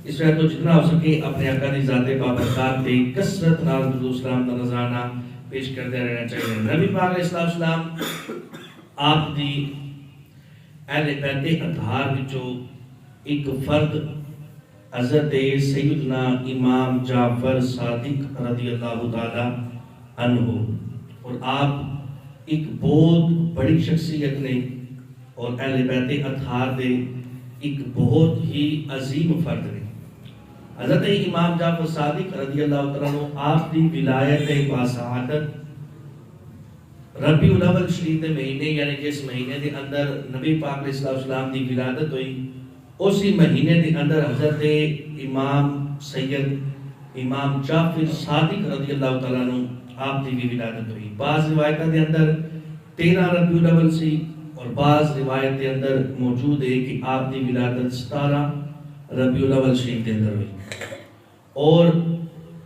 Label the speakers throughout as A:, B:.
A: اس وقت تو جتنا ہو سکے اپنے آقا دی ذات بابرکات تے کثرت نال درود سلام دا نذرانہ پیش کرتے رہنا چاہیے۔ نبی پاک علیہ السلام آپ دی اہل بیت اطہار وچوں ایک فرد حضرت سیدنا امام جعفر صادق رضی اللہ تعالی عنہ، اور آپ ایک بہت بڑی شخصیت نے اور اہل بیت اطہار دے ایک بہت ہی عظیم فرد نے۔ حضرت امام جعفر صادق رضی اللہ تعالیٰ عنہ آپ دی ولایت باسعادت ربیع الاول شریف دے مہینے، یعنی جس مہینے دے اندر نبی پاک علیہ السلام دی ولادت ہوئی، اسی مہینے دے اندر حضرت امام سید امام جعفر صادق رضی اللہ تعالیٰ عنہ آپ دی بھی ولادت ہوئی۔ بعض روایتوں دے اندر 13 ربیع الاول سی، اور بعض روایت دے اندر موجود ہے کہ آپ دی ولادت 17 ربیع الاول شریف دے اندر ہوئی، اور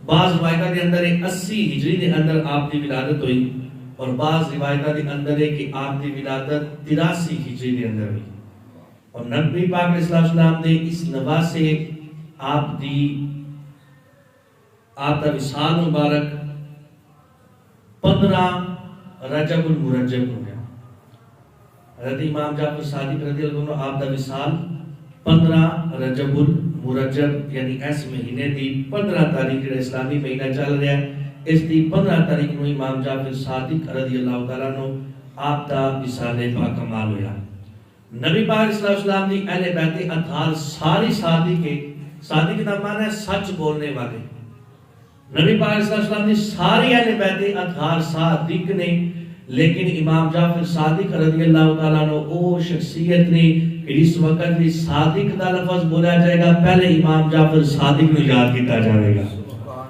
A: بعض روایتوں دے اندر 80 ہجری دے اندر آپ دی ولادت ہوئی، اور بعض روایتوں دے اندر ہے کہ آپ دی ولادت 83 ہجری دے اندر ہوئی۔ اور نبی پاک علیہ السلام نے اس نواسے آپ دا وصال مبارک 15 رجب المرجب ہو گیا۔ حضرت امام جعفر صادق رضی اللہ عنہ آپ دا وصال 15 رجب المرجب، یعنی اس مہینے دی 15 تاریخ جو اسلامی مہینہ چل رہا ہے، اس دی 15 تاریخ نو امام جعفر صادق رضی اللہ تعالیٰ عنہ آپ دا وصال پاکمال ہویا۔ نبی پاک علیہ السلام دی اہل بیت اطہار ساری صادق کا معنی ہے سچ بولنے والے۔ نبی پاک علیہ السلام دی ساری اہل بیت اطہار صادق نے، لیکن امام جعفر صادق رضی اللہ تعالیٰ عنہ وہ شخصیت نے کہ اس وقت بھی صادق دا لفظ بولا جائے گا، پہلے امام جعفر صادق نے یاد کیتا جائے گا،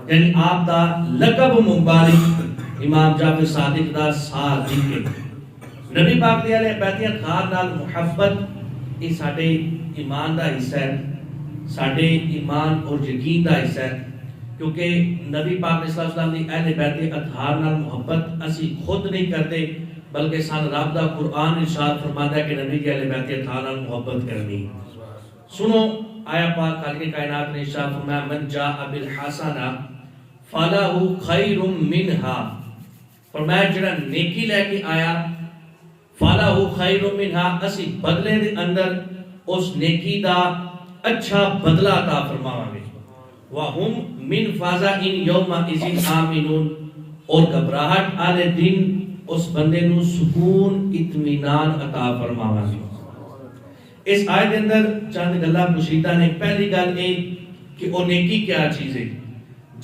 A: یعنی آپ دا لقب مبارک امام جعفر صادق دا صادق ہے۔ نبی پاک دی اہل بیت اطہار نال محبت یہ ساڈے ایمان دا حصہ ہے، ساڈے ایمان اور یقین دا حصہ ہے، کیونکہ نبی پاک علیہ السلام دی اہل بیت اطہار نال محبت اسی خود نہیں کرتے، بلکہ سان رب دا قرآن ارشاد فرماتا ہے کہ نبی دی اہل بیت اطہار نال محبت کرنی۔ سنو آیا پاک خالق کائنات نے ارشاد فرمایا من جاء بالحسنہ فلہ خیر منہا، فرمایا جڑا نیکی لے کے آیا فَلَهُ خَيْرٌ مِنْهَا، اسی بدلے دے اندر اس نیکی دا اچھا بدلہ عطا فرماواں گے۔ وَهُمْ مِنْ فَزَعٍ يَوْمَئِذٍ آمِنُونَ، اور گھبراہٹ والے دن اس بندے نو سکون اطمینان عطا فرماواں گے۔ اس آیت دے اندر چند گلاں پوشیدہ نے۔ پہلی گل اے کہ وہ نیکی کیا چیز ہے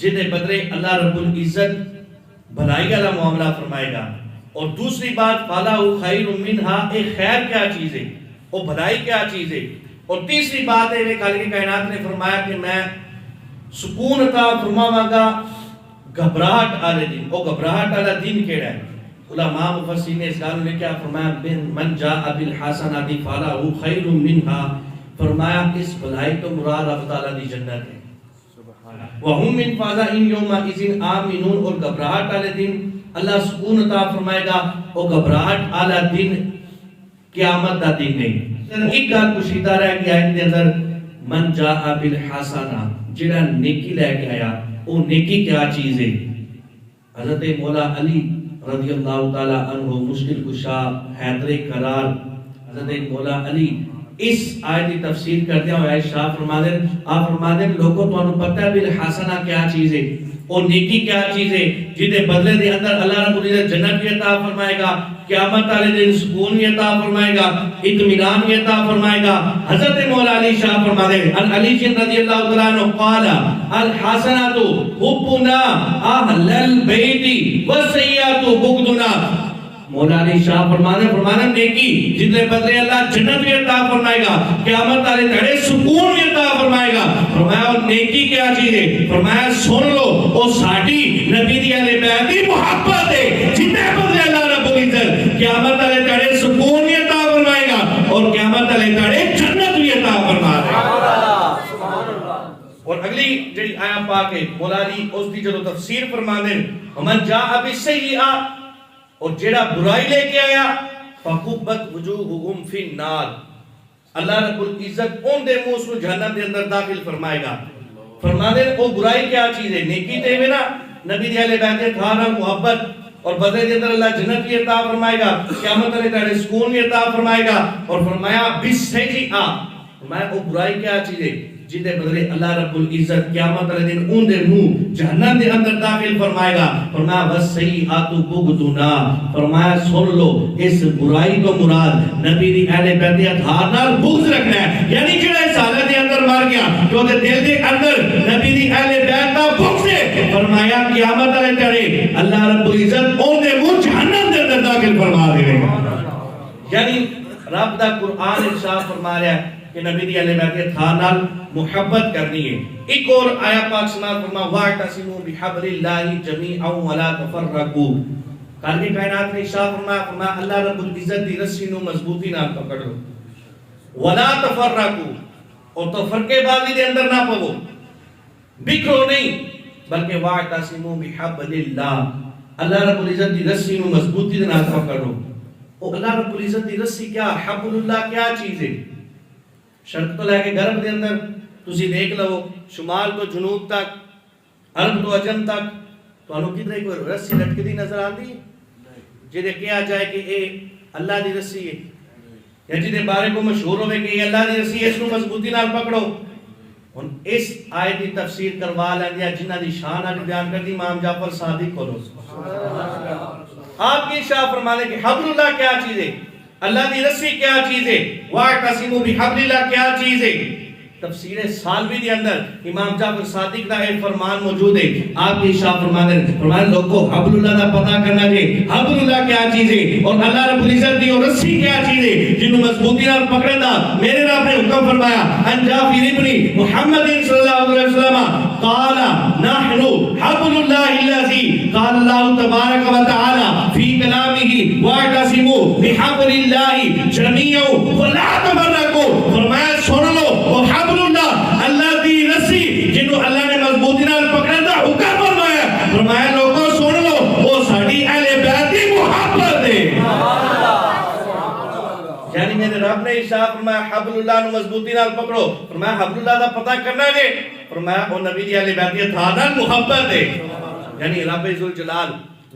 A: جدے بدلے اللہ رب العزت بھلائی والا معاملہ فرمائے گا، اور دوسری بات فَلَهُ خَيْرٌ مِنْهَا، ایک خیر کیا چیز ہے، وہ بھلائی کیا چیز ہے، اور تیسری بات ہے کہ خالق کائنات نے فرمایا کہ میں سکون عطا فرماواں گا گھبراہٹ والے دن۔ وہ گھبراہٹ والا دن کیڑا ہے؟ علماء مفسرین نے اس گل میں کیا فرمایا من جاء بالحسنہ فَلَهُ خَيْرٌ مِنْهَا، فرمایا اس بھلائی تو مراد رب تعالیٰ دی جنت ہے۔ وَهُمْ مِنْ فَزَعٍ يَوْمَئِذٍ آمِنُونَ، اور گھبراہٹ والے دن اللہ سکون عطا فرمائے گا۔ وہ گھبراہٹ والا دن قیامت دا دن نہیں۔ ایک گل پوشیدہ رہ گیا ہے اندر من جاء بالحسنہ، جڑا نیکی لے کے آیا، وہ نیکی کیا چیز ہے؟ حضرت مولا علی رضی اللہ تعالی عنہ مشکل کشا حیدر قرار، حضرت مولا علی اس آیت کی تفسیر کرتے ہیں اور ارشاد فرماتے ہیں، آپ فرماتے ہیں لوگوں تو انہوں پتہ ہے بالحسنہ کیا چیز ہے، اور نیکی کیا چیز ہے جدے بدلے دے اندر اللہ رب العزت جنت بھی عطا فرمائے گا، قیامت والے دن سکون بھی عطا فرمائے گا، اطمینان بھی عطا فرمائے گا۔ حضرت مولا علی شاہ فرماتے ہیں عن علی رضی اللہ تعالیٰ عنہ قال الحسنۃ حبنا اہل البیت والسیئۃ بغضنا، مولا علی شاہ فرمانا نیکی جتنے بدلے اللہ جنت بھی عطا فرمائے گا، قیامت والے دن سکون بھی عطا فرمائے گا۔ فرمایا اور نیکی کیا چیز ہے؟ فرمایا سن لو وہ ساڈی نبی دی اہل بیت دی محبت ہے، جتنے بدلے اللہ رب العزت قیامت والے دن سکون بھی عطا فرمائے گا اور قیامت والے دن جنت بھی عطا فرمائے گا۔ اور اگلی جڑی آیا پاک ہے مولا علی اس دی جدو تفسیر فرماندے ومن جاء بالسیئہ، اور جڑا برائی لے کے آیا فَقُبَّتْ وُجُوهُهُمْ فِي النَّارِ، اللہ رب العزت ان دے منہ سو جہنم دے اندر داخل فرمائے گا. فرمانے او برائی کیا چیز ہے؟ نیکی تے میں نا نبی دی اہل بیت تھا نا محبت اور بدلے دے اندر اللہ جنت بھی عطا فرمائے گا, قیامت والے دن سکون بھی عطا فرمائے گا. اور فرمایا بسجیئا, فرمایا او برائی کیا چیز ہے جدے بدلے اللہ رب العزت قیامت والے دن ان دے منہ جہنم دے اندر داخل فرمائے گا. فرمایا وسیئات بغضنا, فرمایا سن لو اس برائی کو مراد نبی دی اہل بیت اطہار نال بغض رکھنا ہے. یعنی جڑا اس حالت دے اندر مر گیا جو دے دل دے اندر نبی دی اہل بیت دا بغض ہے, فرمایا قیامت والے دن اللہ رب العزت ان دے منہ جہنم دے اندر داخل فرما دے گا. یعنی رب دا قرآن ارشاد فرما رہا ہے کہ نبی دی اہل بیت اطہار نال محبت کرنی ہے. ایک اور آیا پاک سماعت فرما وَاعْتَصِمُوا بِحَبْلِ اللَّهِ جَمِيعًا وَلَا تَفَرَّقُوا. خالق کائنات نے ارشاد فرمایا اللہ رب العزت دی رسی نو مضبوطی نال پکڑو, وَلَا تَفَرَّقُوا, اور تفرقے بازی دے اندر نہ پو, بکھرو نہیں, بلکہ وَاعْتَصِمُوا بِحَبْلِ اللَّهِ, اللہ رب العزت دی رسی نو مضبوطی نال پکڑو. اور اللہ رب العزت دی رسی کیا, حبل اللہ کیا چیز ہے؟ شرق تو لے کے غرب دے اندر تسی دیکھ لو, شمال تو جنوب تک, عرب تو عجم تک, تو انہوں کدھر کوئی رسی لٹک دی نظر آتی ہے جدے کیا جائے کہ اے اللہ دی رسی ہے, یا جدے بارے کو مشہور ہوئے کہ اے اللہ دی رسی ہے, اس کو مضبوطی نال پکڑو. ان اس آیت کی تفسیر کروا لیں دیا جنہ دی شان آج بیان کر دی امام جعفر صادق کو رو. آپ کی شاہ فرمانے کہ حبل اللہ کیا چیز ہے, اللہ دی رسی کیا چیز ہے, وَاعْتَصِمُوا بِحَبْلِ اللَّهِ کیا چیز ہے. تفسیر سالوی دے اندر امام جعفر صادق دا ایک فرمان موجود ہے. آپ کی شاہ فرمانے لوگوں حبل اللہ دا پتہ کرنا چاہیے, حبل اللہ کیا چیز ہے اور اللہ رب العزت دی اور رسی کیا چیز ہے جنہوں مضبوطی نال پکڑن دا میرے رب نے حکم فرمایا. ان جعفر ابن محمد صلی اللہ علیہ وسلم قال نحن حبل اللہ الذی قال اللہ تبارک و تعالی فی کلامہ واعتصموا بحبل اللہ جميعا ولا تفرقوا. فرمایا سن لو وہ حبل اللہ, اللہ دی رسی جنہوں اللہ نے مضبوطی نال پکڑن دا حکم فرمایا. فرمایا لوگوں سن لو وہ ساڈی اہل بیت دی محبت ہے. یعنی میرے رب نے ارشاد فرمایا حبل اللہ نو مضبوطی نال پکڑو. فرمایا حبل اللہ دا پتہ کرنا ہے, فرمایا وہ نبی دی اہل بیت اطہار نال محبت ہے. یعنی رب ذوالجلال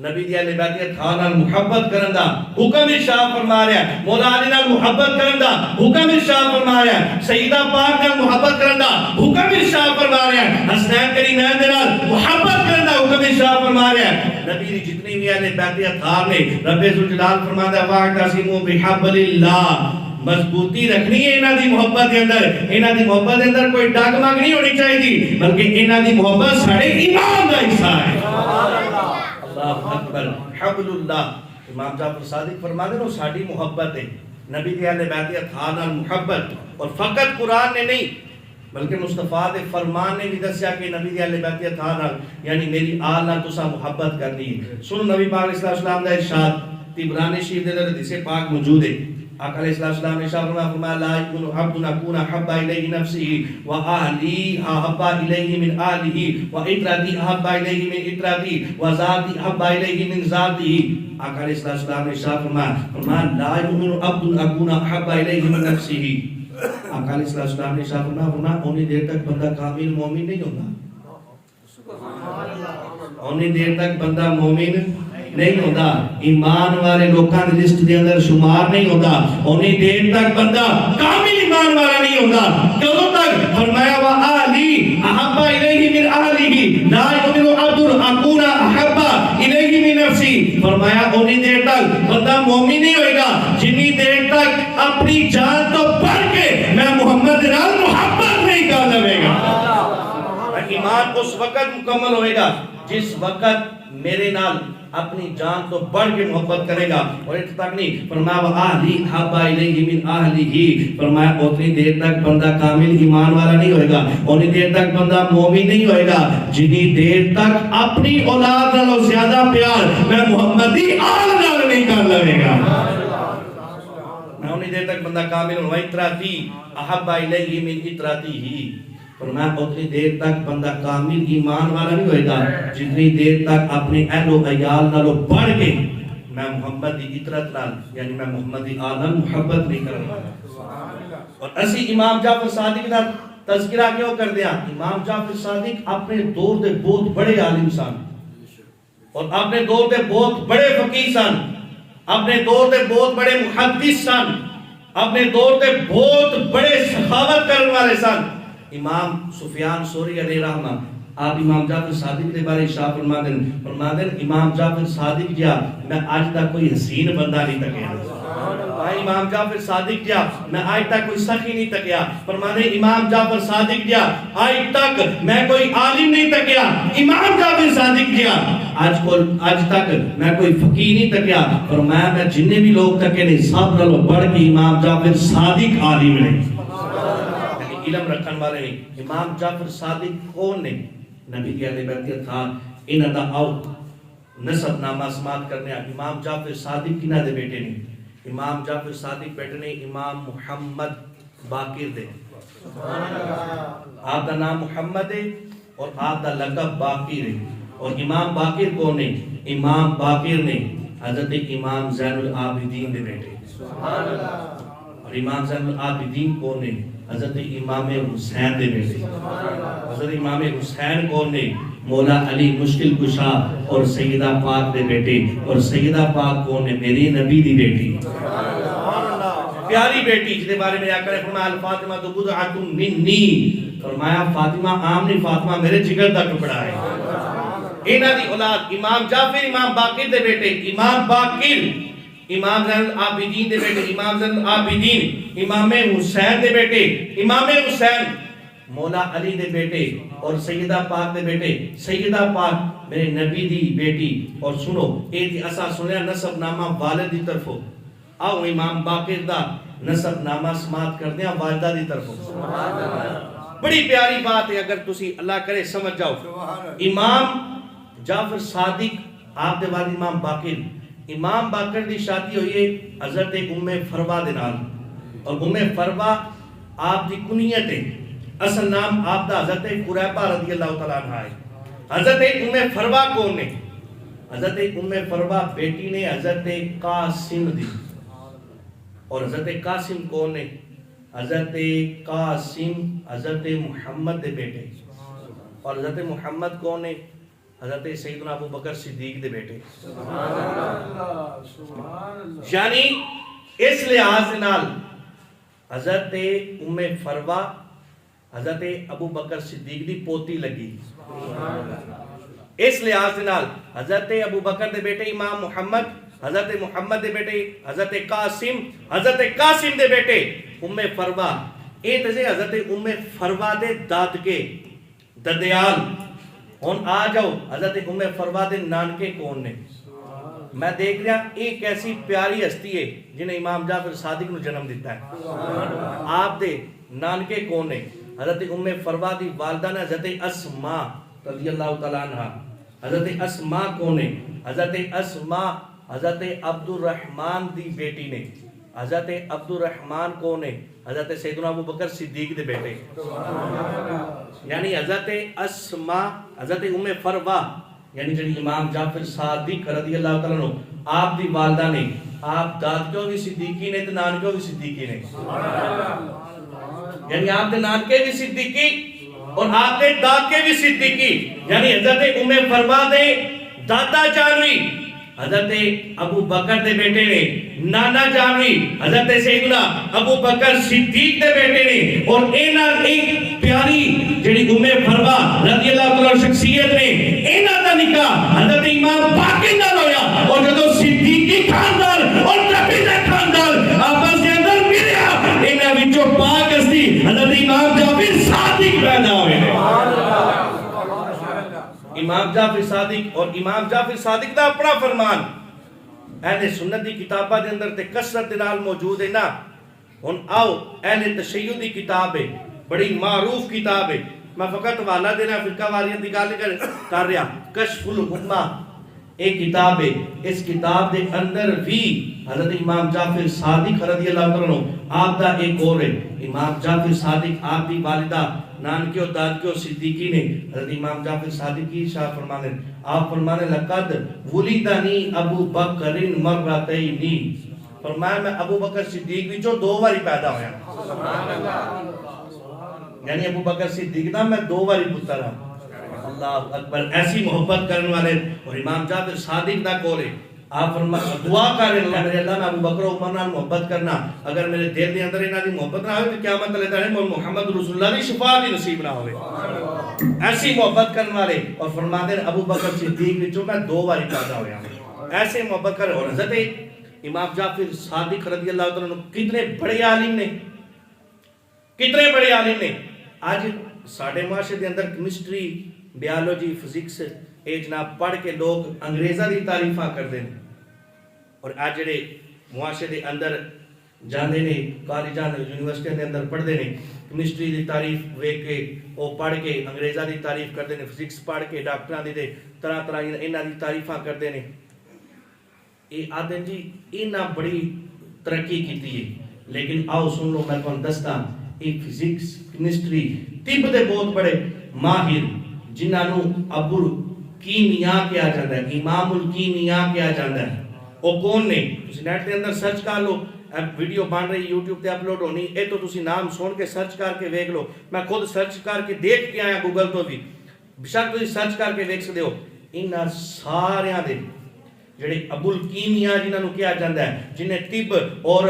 A: نبی دی اہل بیت اطہار نال محبت کرن دا حکم ارشاد فرما رہا ہے. مولا علی نال محبت کرن دا حکم ارشاد فرما رہا ہے. سیدہ پاک نال محبت کرن دا حکم ارشاد فرما رہا ہے. حسنین کریمین دے نال محبت کرن دا حکم ارشاد فرما رہا ہے. نبی دی جتنی بھی اہل بیت اطہار نے رب ذوالجلال فرماتا ہے واعتصموا بحبل اللہ, مضبوطی رکھنی ہے انہاں دی محبت دے اندر. انہاں دی محبت دے اندر کوئی ڈاک مانگ نہیں ہونی چاہیے, بلکہ انہاں دی محبت ساڈے ایمان دا حصہ ہے. اللہ اکبر. حبل اللہ, امام جعفر صادق فرماتے ہیں وہ ساڈی محبت ہے, نبی دی اہل بیت اطہار نال محبت. اور فقط قرآن نے نہیں بلکہ مصطفیٰ دے فرمان نے بھی دسیا کہ نبی دی اہل بیت اطہار نال یعنی میری آل نال تساں محبت کرنی ہے. سنو نبی پاک علیہ السلام دا ارشاد طبرانی شریف دے اندر حدیث پاک موجود ہے. آقا علیہ السلام نے ارشاد فرمایا لا یکون عبد اکون احب الیہ نفسه واہلی احب الیہ من آلہ وعطرتی احب الیہ من عطرتی وذاتی احب الیہ من ذاتی. آقا علیہ السلام نے ارشاد فرمایا لا یکون عبد اکون احب الیہ من نفسه. آقا علیہ السلام نے ارشاد فرمایا اونی دیر تک بندہ کامل مومن نہیں ہوتا, اونی دیر تک بندہ مومن نہیں ہوتا, ایمان والے لوکاں دی لسٹ دے اندر شمار نہیں ہوتا, اونی دیر تک بندہ کامل ایمان والا نہیں ہوتا. کدوں تک؟ فرمایا وا آلی احب الیہ من آلہ لا یؤمن عبد اکون احب الیہ من نفسی. فرمایا اونی دیر تک بندہ مومن نہیں ہوئے گا جنی دیر تک اپنی جان تو بڑھ کے میں محمد نال محبت نہیں کر لے گا. ایمان اس وقت مکمل ہوئے گا جس وقت میرے نال اپنی جان تو بڑھ کے محبت کرے گا. اور اس تک نہیں, فرمایا وآلی احب الیہ من آلہ. فرمایا اتنی دیر تک بندہ کامل ایمان والا نہیں ہوئے گا, اتنی دیر تک بندہ مومن نہیں ہوئے گا جنی دیر تک اپنی اولاد نالوں زیادہ پیار میں محمدی آل نال نہیں کر لے گا. اتنی دیر تک بندہ کامل ہوا. عطرتی احب الیہ من عطرتہ. فرمایا اتنی دیر تک بندہ کامل ایمان والا نہیں ہوئے گا جتنی دیر تک اپنے اہل و عیال نالوں بڑھ کے میں محمد دی عطرت نال یعنی میں محمد دی آل نال محبت نہیں کرنا. اور اسی امام جعفر صادق دا تذکرہ کیوں کر دیا؟ امام جعفر صادق اپنے دور دے بہت بڑے عالم سن اور اپنے دور دے بہت بڑے فقیہ سن، اپنے دور دے بہت بڑے محدث سن، اپنے دور دے بہت بڑے سخاوت کرنے والے سن۔ امام سفیان ثوری علیہ رحمہ آپ امام جعفر صادق کے بارے شاہ فرماتے ہیں امام جعفر صادق جا میں آج تک کوئی حسین بندہ نہیں تکیا، امام جعفر صادق جا میں آج تک کوئی سخی نہیں تکیا، فرماتے ہیں امام جعفر صادق جا آج تک میں کوئی عالم نہیں تکیا، امام جعفر صادق جا آج تک میں کوئی فقیہ نہیں تکیا، فرمایا میں جننے بھی لوگ تکے نہیں سب نالوں بڑھ کے امام جعفر صادق عالم نہیں، علم رکھن والے نہیں۔ امام جعفر صادق کون نے؟ نبی کی اہل بیت تھا، انہاں دا آؤ نسب نامہ سماعت کرنے۔ امام جعفر صادق کنہ دے بیٹے نہیں؟ امام جعفر صادق بیٹے نے امام محمد باقر دے، آپ دا نام محمد ہے اور آپ دا لقب باقر ہے۔ اور امام باقر کون ہے؟ امام باقر نے حضرت امام زین العابدین دے بیٹے، اور امام زین العابدین کون ہے؟ حضرت امام حسین دے بیٹے۔ حضرت امام حسین کون نے؟ مولا علی مشکل کشا اور سیدہ پاک دے بیٹے، اور سیدہ پاک کون نے؟ میری نبی دی بیٹی، پیاری بیٹی جس کے بارے میں آقا نے فرمایا الفاطمہ تو بضعۃ منی، فرمایا فاطمہ عام نہیں، فاطمہ میرے جگر دا ٹکڑا ہے۔ انہاں دی اولاد امام جعفر امام باقر دے بیٹے، امام باقر امام زین العابدین دے بیٹے، امام زین العابدین امام حسین دے بیٹے، امام حسین مولا علی دے بیٹے، اور سیدہ پاک دے بیٹے، سیدہ پاک میرے نبی دی بیٹی۔ اور سنو اے دی اسا سنیا نسب نامہ والد دی طرفوں، آؤ امام باقر دا نسب نامہ سماعت کر دیا والدہ دی طرفوں۔ بڑی پیاری بات ہے، اگر تسی اللہ کرے سمجھ جاؤ۔ امام جعفر صادق آپ دے والد امام باقر، امام باقر دی شادی ہوئی ہے حضرت ام فروا دے نال، اور ام فروا آپ دی کنیت ہے، اصل نام آپ دا حضرت قریبہ رضی اللہ تعالیٰ عنہ ہے۔ حضرت ام فروا کون نے؟ حضرت ام فروا بیٹی نے حضرت قاسم دی، اور حضرت قاسم کون نے؟ حضرت قاسم حضرت محمد دے بیٹے، اور حضرت محمد کون نے؟ حضرت سیدنا ابو بکر صدیق دے بیٹے۔ یعنی اس لحاظ نال حضرت ام فروا حضرت ابو بکر صدیق دی پوتی لگی، اس لحاظ نال حضرت ابو بکر دے بیٹے امام محمد، حضرت محمد دے بیٹے حضرت قاسم، حضرت قاسم دے بیٹے ام فروا، اے تجھے حضرت ام فروا دے دادکے ددیال۔ ہون آ جاؤ حضرت ام فروا دے نانکے کون نے؟ میں دیکھ رہا ایک ایسی پیاری ہستی ہے جنہیں امام جعفر صادق نے جنم دیتا ہے، آپ دے نانکے کون نے؟ حضرت ام فروا دی والدہ نے حضرت اسماء رضی اللہ تعالیٰ عنہ۔ حضرت اسماء کون ہے؟ حضرت اسماء حضرت عبد الرحمن دی بیٹی نے۔ حضرت عبد الرحمن کون ہے؟ حضرت سیدنا ابو بکر صدیق دے بیٹے۔ یعنی حضرت اسماء حضرت ام فروا یعنی جنہی امام جعفر صادق رضی اللہ تعالیٰ عنہ آپ دی والدہ نے، آپ دادکیوں بھی صدیقی نے تو نانکیوں بھی صدیقی نے، یعنی آپ دے نانکے بھی صدیقی اور آپ دے دادکے بھی صدیقی، یعنی حضرت ام فروا دے دادا جانوی حضرت ابو بکر دے بیٹے نے، نانا جانوی حضرت سیدنا ابو بکر صدیق دے بیٹے نے، اور اینا ایک پیاری جڑی ام فروا رضی اللہ تعالیٰ شخصیت نے اینا دا نکاح حضرت امام باقر نال ہویا، اور جدو صدیقی خاندان اور نبی دا خاندان آپس کے اندر ملیا، اینا وچوں پاک ہستی حضرت امام جعفر صادق پیدا ہوئے ہیں۔ امام جعفر صادق اور امام جعفر صادق دا اپنا فرمان اہل سنت دی کتابہ دے اندر تے کثرت نال موجود ہے نا۔ ہن آؤ اہل تشیع دی کتاب ہے، بڑی معروف کتاب ہے، میں فقط حوالہ دینا فرقہ واریت دی گل کر رہا، کشف الغمہ ایک کتاب ہے، اس کتاب دے اندر بھی حضرت امام جعفر صادق رضی اللہ عنہ آپ دا ایک اور ہے، امام جعفر صادق آپ دی والدہ نانکے اور دادکے اور صدیقی نے، حضرت امام جعفر صادق کی شاہ فرمانے آپ فرمانے لقد ولدنی ابو بکر مرتین، فرمایا میں ابو بکر صدیق وچوں 2 باری پیدا ہویا، یعنی ابو بکر صدیق دا میں 2 باری پتر ہوں۔ اللہ اکبر، ایسی محبت کرنے والے۔ اور امام جعفر صادق دا کول ہے، آپ دعا کر رہے ہیں میرے اللہ میں ابو بکر و عمر نال محبت کرنا، اگر میرے دل دے اندر انہاں دی محبت نہ ہوئے تو قیامت والے دن محمد رسول اللہ دی شفاعت ہی نصیب نہ ہوئے۔ ایسی محبت کرنے والے، اور فرماتے ہیں ابو بکر صدیق وچوں میں 2 باری پیدا ہویا ہوں، ایسے محبت کر۔ اور حضرت امام جعفر صادق رضی اللہ تعالیٰ عنہ کتنے بڑے عالم نے، کتنے بڑے عالم نے۔ آج ساڑھے معاشرے دے اندر کیمسٹری، بیالوجی، فزکس اے جناب پڑھ کے لوگ انگریزاں دی تعریفاں کرتے ہیں، اور آج جڑے معاشرے دے اندر جاندے نے، کالجاں یونیورسٹیاں دے اندر پڑھتے ہیں، کیمسٹری دی تعریف ویکھ کے وہ پڑھ کے انگریزاں دی تعریف کرتے ہیں، فزکس پڑھ کے ڈاکٹراں دی طرح طرح انہاں دی تعریفاں کرتے ہیں۔ یہ آدھے جی انہاں بڑی ترقی کیتی ہے، لیکن آؤ سن لو میں تمہیں دستا، یہ فزکس، کیمسٹری، طب دے بہت بڑے ماہر جنہاں نو ابو کیمیا کیا جاتا ہے، امام الکیمیا کیا جاتا ہے، وہ کون نے؟ تسی نیٹ دے اندر سرچ کر لو، ویڈیو بن رہی یوٹیوب تے اپلوڈ ہونی، اے تو تسی نام سن کے سرچ کر کے دیکھ لو، میں خود سرچ کر کے دیکھ کے آیا گوگل تو بھی، بشک تسی سرچ کر کے دیکھ سکتے ہو۔ انہاں ساریاں دے جڑے ابو الکیمیا جنہاں نو کیا جاتا ہے، جنہیں طب اور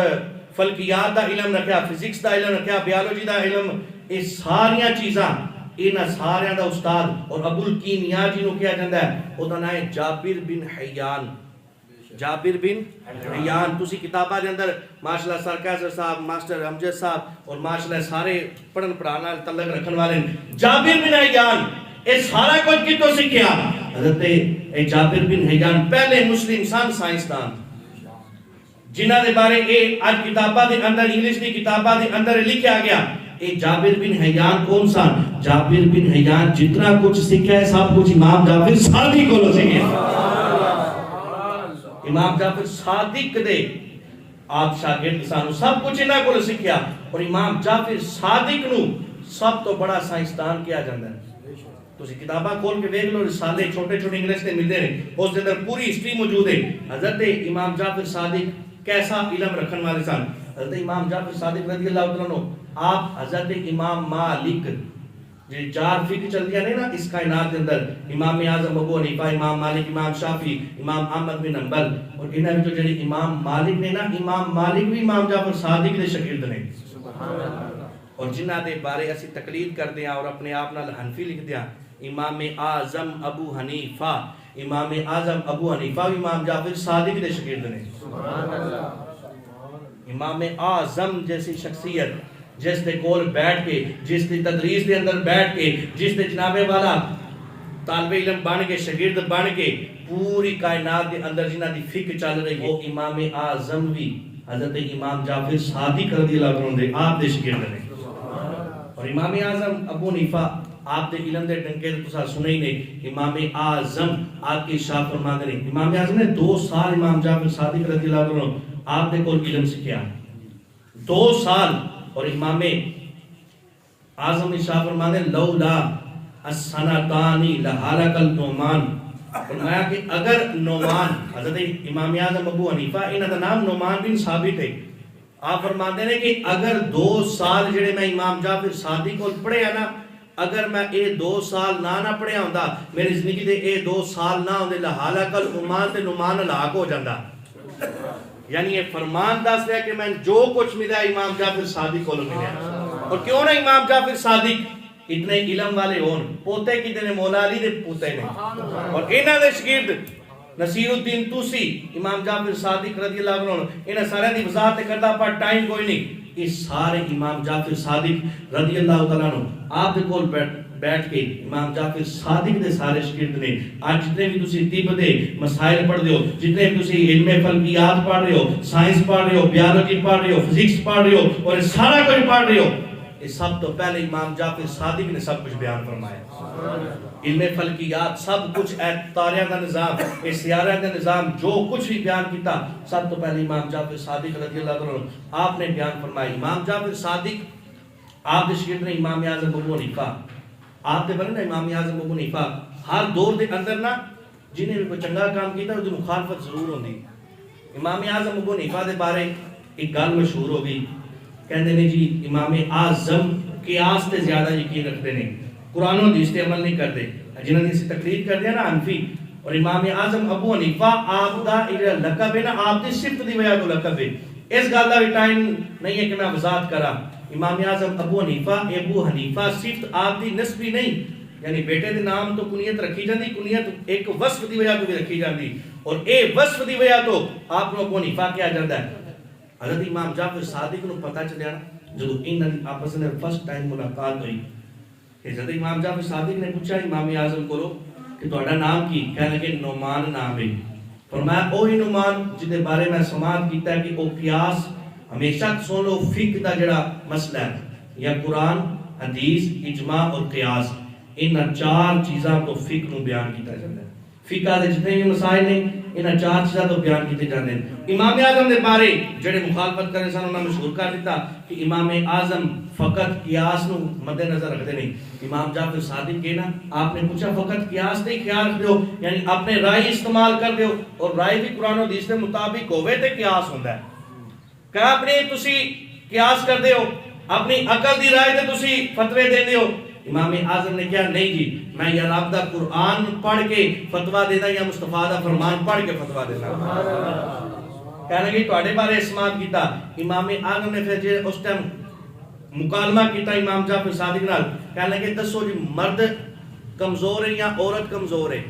A: فلکیات دا علم رکھیا، فزکس دا علم رکھیا، بیالوجی دا علم، یہ ساریاں چیزاں انہاں ساریاں دا استاد اور ابو الکیمیا جنہوں کیا جاتا ہے، وہ دا نام ہے جابر بن حیان۔ جابر بن حیان، تسی کتاباں دے اندر ماشاءاللہ سر کیسر صاحب، ماسٹر امجد صاحب اور ماشاءاللہ سارے پڑھن پڑھانا تعلق رکھن والے جابر بن حیان، یہ سارا کچھ کتوں سیکھیا؟ حضرت جابر بن حیان پہلے مسلم سن سائنسدان، جنہاں دے بارے اے آج کتاباں دے اندر، انگلش دی کتاباں دے اندر لکھیا گیا۔ اے جابر بن حیان کون سن؟ جابر بن حیان جتنا کچھ سیکھا ہے سب کچھ امام جعفر صادق کو سیکھا۔ امام جعفر صادق دے آپ شاگرد سانو سب کچھ انہاں کو سیکھیا، اور امام جعفر صادق نو سب تو بڑا سائنسدان کیا جاتا ہے۔ تسی کتاباں کھول کے دیکھ لو، رسالے چھوٹے چھوٹے انگلش سے ملتے ہیں، اس کے اندر پوری ہسٹری موجود ہے۔ حضرت امام جعفر صادق کیسا علم رکھن والے سن؟ حضرت امام جعفر صادق رضی اللہ تعالیٰ عنہ، آپ حضرت امام مالک جو 4 فقہ چلتی ہیں نا اس کائنات کے اندر، امام اعظم ابو حنیفہ، امام مالک، امام شافعی، امام احمد بن حنبل، اور انہاں وچوں جڑے امام مالک نے نا، امام مالک بھی امام جعفر صادق دے شاگرد نے، اور جنہاں دے بارے اسی تقلید کرتے ہیں اور اپنے آپ نال حنفی لکھتے ہیں۔ امام اعظم ابو حنیفہ، امام اعظم ابو حنیفہ بھی امام جعفر صادق دے شاگرد نے۔ امام اعظم جیسی شخصیت جس دے کول بیٹھ کے، جس دی تدریس دے اندر بیٹھ کے، جس دے جناب والا طالب علم بن کے، شاگرد بن کے پوری کائنات دے اندر جنہاں دی فکر چل رہی ہے، وہ امام اعظم بھی حضرت امام جعفر صادق رضی اللہ عنہ دے آپ دے شاگرد نے۔ اور امام اعظم ابو حنیفہ آپ دے علم دے ڈنکے تسا سنے ہی نے، امام اعظم آپ کی شاہ فرماتے ہیں، امام اعظم نے 2 سال امام جعفر صادق رضی اللہ عنہ آپ نے کول علم سکھیا، 2 سال۔ اور امام اعظم شاہ فرماتے ہیں لولا السنتانی لہلک النعمان، فرمایا کہ اگر نعمان، حضرت امام اعظم ابو حنیفہ انہاں دا نام نعمان بن ثابت ہے، آپ فرماتے ہیں کہ اگر 2 سال جڑے میں امام جعفر صادق کو پڑھے نا، اگر میں اے 2 سال نہ پڑھیا ہوندا، میری زندگی دے اے 2 سال نہ ہوندے، لہلک النعمان تے نعمان ہلاک ہو جاندا۔ یعنی یہ فرمان دس ہے کہ میں جو کچھ ملا امام جعفر صادق کو ملیا، اور کیوں نہ امام جعفر صادق اتنے علم والے ہون، پوتے کی نے مولا علی دے پوتے نے، اور انہاں دے شاگرد نصیر الدین توسی، امام جعفر صادق رضی اللہ عنہ، انہاں سارے دی وضاحت کردا پر ٹائم کوئی نہیں، اس سارے امام جعفر صادق رضی اللہ تعالیٰ عنہ آپ دے کول بیٹھ کے امام جعفر صادق دے سارے شاگرد نے۔ آج جتنے بھی تسی طب دے مسائل پڑھ رہے ہو، جتنے بھی تسی علم فلکیات پڑھ رہے ہو، سائنس پڑھ رہے ہو، بیالوجی پڑھ رہے ہو، فزکس پڑھ رہے ہو، اور سارا کچھ پڑھ رہے ہو، یہ سب تو پہلے امام جعفر صادق نے سب کچھ بیان فرمایا۔ علم فلکیات سب کچھ، تاریاں کا نظام، سیارہ کا نظام، جو کچھ بھی بیان کیتا سب تو پہلے امام جعفر صادق رضی اللہ عنہ آپ نے بیان فرمایا۔ امام جعفر صادق آپ کے شاگرد نے امام اعظم ابو حنیفہ، آپ دے بنے نا امام اعظم ابو حنیفہ، ہر دور دے اندر نا جنہیں بھی کوئی چنگا کام کیتا اس دی مخالفت ضرور ہوندی، امام اعظم ابو حنیفہ دے بارے ایک گل مشہور ہو گئی، کہندے نے جی امام اعظم قیاس تے زیادہ یقین رکھتے ہیں، قرآن و حدیث تے عمل نہیں کرتے، جنہاں دی تقریر کردے ہیں نا حنفی، اور امام اعظم ابو حنیفہ آپ دا لقب ہے نا آپ دی صفت دی وجہ تو لقب ہے۔ اس گل دا بھی ٹائم نہیں ہے کہ میں وضاحت کرا۔ امام اعظم ابو حنیفہ صفت آپ دی نسبی نہیں، یعنی بیٹے دے نام تو کنیت رکھی جاندی، کنیت ایک وصف دی وجہ تو بھی رکھی جاندی، اور اے وصف دی وجہ تو آپ کو ابو حنیفہ کیا جاتا ہے۔ حضرت امام جعفر صادق نو پتہ چلیا نا جدو انہاں دی آپس میں فرسٹ ٹائم ملاقات ہوئی، کہ حضرت امام جعفر صادق نے پوچھا امام اعظم کو کہ تہاڈا نام کی؟ کہنے لگے نعمان نام ہے۔ فرمایا اوہی نعمان جدے بارے میں سماعت کیتا ہے کہ او قیاس ہمیشہ سن لو فقہ دا جڑا مسئلہ ہے یا قرآن حدیث اجماع اور قیاس، ان چار چیزاں تو فقہ نو بیان کیتا جاتا ہے۔ فقہ دے جتنے بھی مسائل ہیں ان چار چیزاں تو بیان کیتے جاندے ہیں۔ امام اعظم دے بارے جڑے مخالفت کرنے سن انہاں مشہور کر دیتا کہ امام اعظم فقط قیاس نو مد نظر رکھتے نہیں۔ امام جعفر صادق کے نا آپ نے پوچھا فقط قیاس نہیں خیال رکھ دیو، یعنی اپنے رائے استعمال کر دیو، اور رائے بھی قرآن و حدیث کے مطابق ہوئے تے قیاس ہوندا ہے۔ کہ اپنی تسی قیاس کر دیو، اپنی عقل دی رائے تے تسی فتوے دے دیو۔ امام اعظم نے کہا نہیں جی میں یا رب دا قرآن پڑھ کے فتویٰ دینا یا مصطفیٰ دا فرمان پڑھ کے فتویٰ دینا۔ کہنے لگے تواڈے بارے اسمات کیتا۔ امام اعظم نے پھر جے اس ٹائم مکالمہ کیتا امام جعفر صادق نال، کہنے لگے دسو جی مرد کمزور ہے یا عورت کمزور ہے؟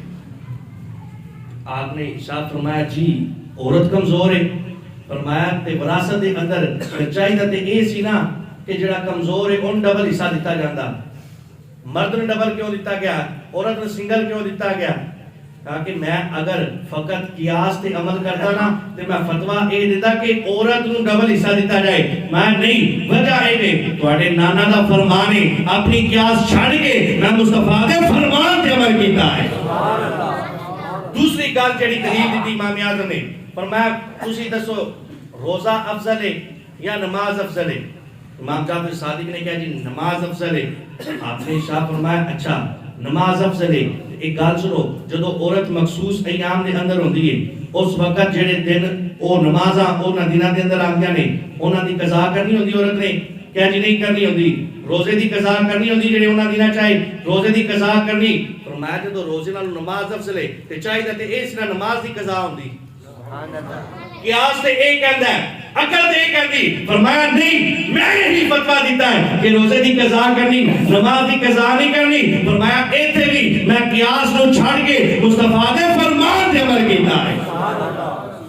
A: آپ نے ارشاد فرمایا جی عورت کمزور ہے۔ فرمایا تے وراثت دے اندر چاہیے تے اے سی نا کہ جڑا کمزور ہے ان ڈبل حصہ دیتا جاندا، مرد نے ڈبل کیوں دیتا گیا، عورت نے سنگل کیوں دیتا گیا؟ کہا کہ میں اگر فقط قیاس تے عمل کرتا نا تے میں فتویٰ اے دیتا کہ عورت نو ڈبل حصہ دیتا جائے، میں نہیں، وجہ اے وے تواڈے نانا دا فرمان ہے اپنی قیاس چھڑ کے میں مصطفیٰ دے فرمان تے عمل کیتا ہے۔ دوسری گل جڑی دلیل دیتی امام اعظم نے، فرمایا تسی دسو روزہ افضل ہے یا نماز افضل ہے؟ امام جعفر صادق نے کہا جی نماز افضل ہے۔ آپ نے شاہ فرمایا اچھا نماز افضل ہے، ایک گل سنو جدو عورت مخصوص ایام دے اندر ہوندی ہے اس وقت جڑے دن او نمازاں انہاں دناں دے اندر آندیاں نے انہاں دی قضا کرنی ہوندی عورت نے، کیا جی نہیں کرنی ہوندی؟ روزے دی قضا کرنی ہوندی جڑے انہاں دناں چاہے روزے دی قضا کرنی۔ فرمایا جدو روزے نال نماز افضل ہے تے چاہیے تے اس نال نماز دی قضا ہوندی۔ سبحان اللہ۔ قیاس تے اے کہندا ہے، عقل تے اے کہندی، فرمایا نہیں میں یہی فتویٰ دیتا ہے کہ روزے دی قضا کرنی نماز دی قضا نہیں کرنی۔ فرمایا ایتھے بھی میں قیاس نو چھڑ کے مصطفیٰ دے فرمان تے عمل کیتا ہے۔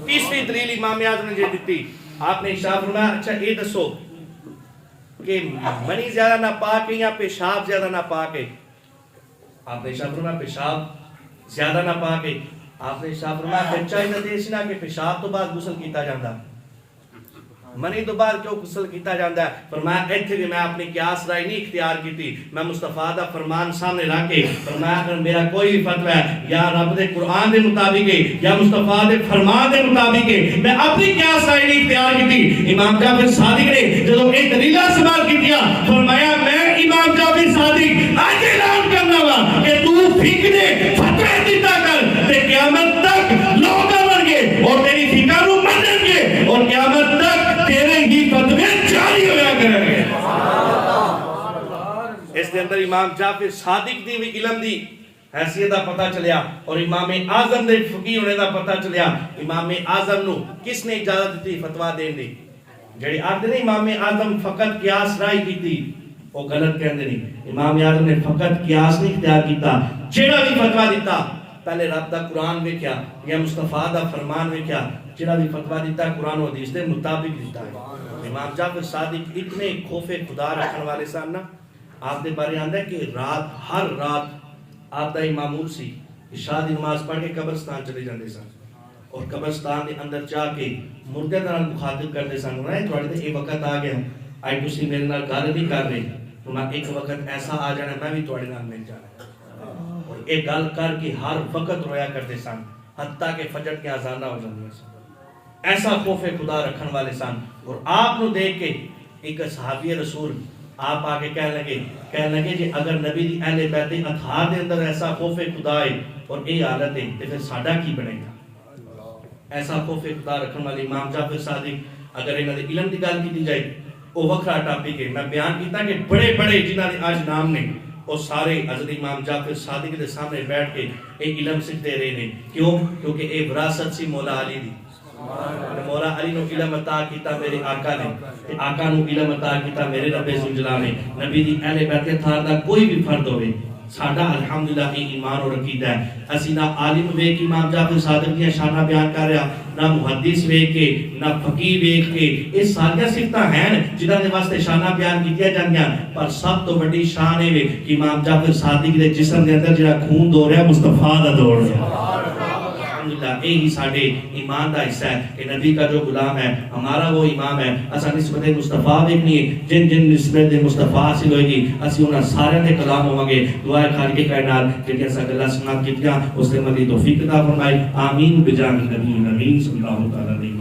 A: تیسری دلیل امام اعظم نے جو دیتی، آپ نے ارشاد فرمایا اچھا یہ دسو کہ منی زیادہ ناپاک ہے یا پیشاب زیادہ ناپاک ہے؟ آپ نے ارشاد فرمایا پیشاب زیادہ ناپاک ہے۔ آپ نے ارشاد فرمایا پھر چاہیے تے اس نہ کہ پیشاب تو بعد غسل کیتا جاندا، منی تو بعد کیوں غسل کیتا جاندا ہے؟ فرمایا ایتھے بھی میں اپنی قیاس رائے نہیں اختیار کیتی، میں مصطفیٰ دا فرمان سامنے رکھ کے فرمایا اگر میرا کوئی بھی فتویٰ ہے یا رب دے قرآن دے مطابق ہے یا مصطفیٰ دے فرمان دے مطابق ہے میں اپنی قیاس رائے نہیں اختیار کیتی۔ امام جعفر صادق نے جدو ایک دلیلہ سوال کیتیا فرمایا میں امام جعفر صادق آج اعلان کرنا وا کہ تو فقہ دے فتوے دیتا کر تے قیامت تک لوگ بن گے اور تیری فقہ نو منن گے اور قیامت تک تیرے ہی فتوے جاری ہویا کریں گے۔ اس دے اندر امام جعفر صادق دی بھی علم دی حیثیت دا پتہ چلیا اور امام اعظم دے فقیہ ہونے دا پتہ چلیا۔ امام اعظم نو کس نے اجازت دیتی فتویٰ دین دی؟ جڑے آتے نہیں امام اعظم فقط قیاس رائے کیتی وہ غلط کہندے نہیں، امام اعظم نے فقط قیاس نہیں اختیار کیتا، جڑا بھی فتویٰ دیتا پہلے رب دا قرآن ویکھیا یا مصطفیٰ دا فرمان ویکھیا، جڑا بھی فتویٰ دیتا ہے قرآن و حدیث دے مطابق دیتا ہے۔ امام جعفر صادق اتنے خوف خدا رکھنے والے سن نا، آپ دے بارے آندا ہے کہ ہر رات آپ دا معمول سی عشاء دی نماز پڑھ کے قبرستان چلے جاندے سن اور قبرستان دے اندر جا کے مردے نال مخاطب کرتے سن، انہاں تواڈے تے یہ وقت آ گیا اج تسی میرے نال گل نہیں کر رہے، تو ایک وقت ایسا آ جانا میں بھی تواڈے نال مل جانا۔ اور ایک گل کر کے ہر وقت رویا کرتے سن حتیٰ کہ فجر کی اذان ہو جاندی سن۔ ایسا خوف خدا رکھن والے سن۔ اور آپ نو دیکھ کے ایک صحابی رسول آپ آگے کہنے لگے جی اگر نبی دی اہل بیت اطہار دے اندر ایسا خوف خدا ہے اور اے حالت ہے تو پھر ساڈا کی بنے گا؟ ایسا خوف خدا رکھنے والے امام جعفر صادق اگر انہوں نے علم کی گل کی جائے وہ وکھرا ٹاپک ہے. میں بیان کیتا کہ بڑے بڑے جنہوں نے آج نام نے وہ سارے حضرت امام جعفر صادق کے سامنے بیٹھ کے ایک علم سکھتے رہے ہیں. کیوں؟ کیونکہ اے وراثت سی مولا علی دی. مولا علی نو علم عطا کیتا میرے آقا نے تے آقا نو علم عطا کیتا میرے رب ذوالجلال نے. نبی دی اہل بیت تھار دا کوئی بھی فرد ہوئے ساڈا الحمدللہ یہ ایمان اور عقیدہ ہے. اسی نہ عالم ویکھ امام جعفر صادق دی شانہ بیان کر رہا نہ محدث ویکھ کے نہ فقیہ ویکھ کے. یہ ساری صفتاں ہیں جنہاں دے واسطے شانہ بیان کیتیاں جاندیاں پر سب تو بڑی شان ہے کہ امام جعفر صادق دے جسم دے اندر جڑا خون دوڑ رہا ہے مصطفیٰ دا دوڑ رہا ہے. الحمدللہ یہی ساڈے ایمان دا حصہ ہے کہ نبی کا جو غلام ہے ہمارا وہ امام ہے. اساں نسبت مصطفیٰ دیکھنی ہے جن جن نسبت مصطفیٰ حاصل ہوئے گی اسی انہاں سارے دے کلام ہوواں گے. دعا خالق کائنات کہ اساں گلاں سنا کیتیاں اس نے مزید توفیق عطا فرمائے. آمین بجاہ نبی امین صلی اللہ تعالی علیہ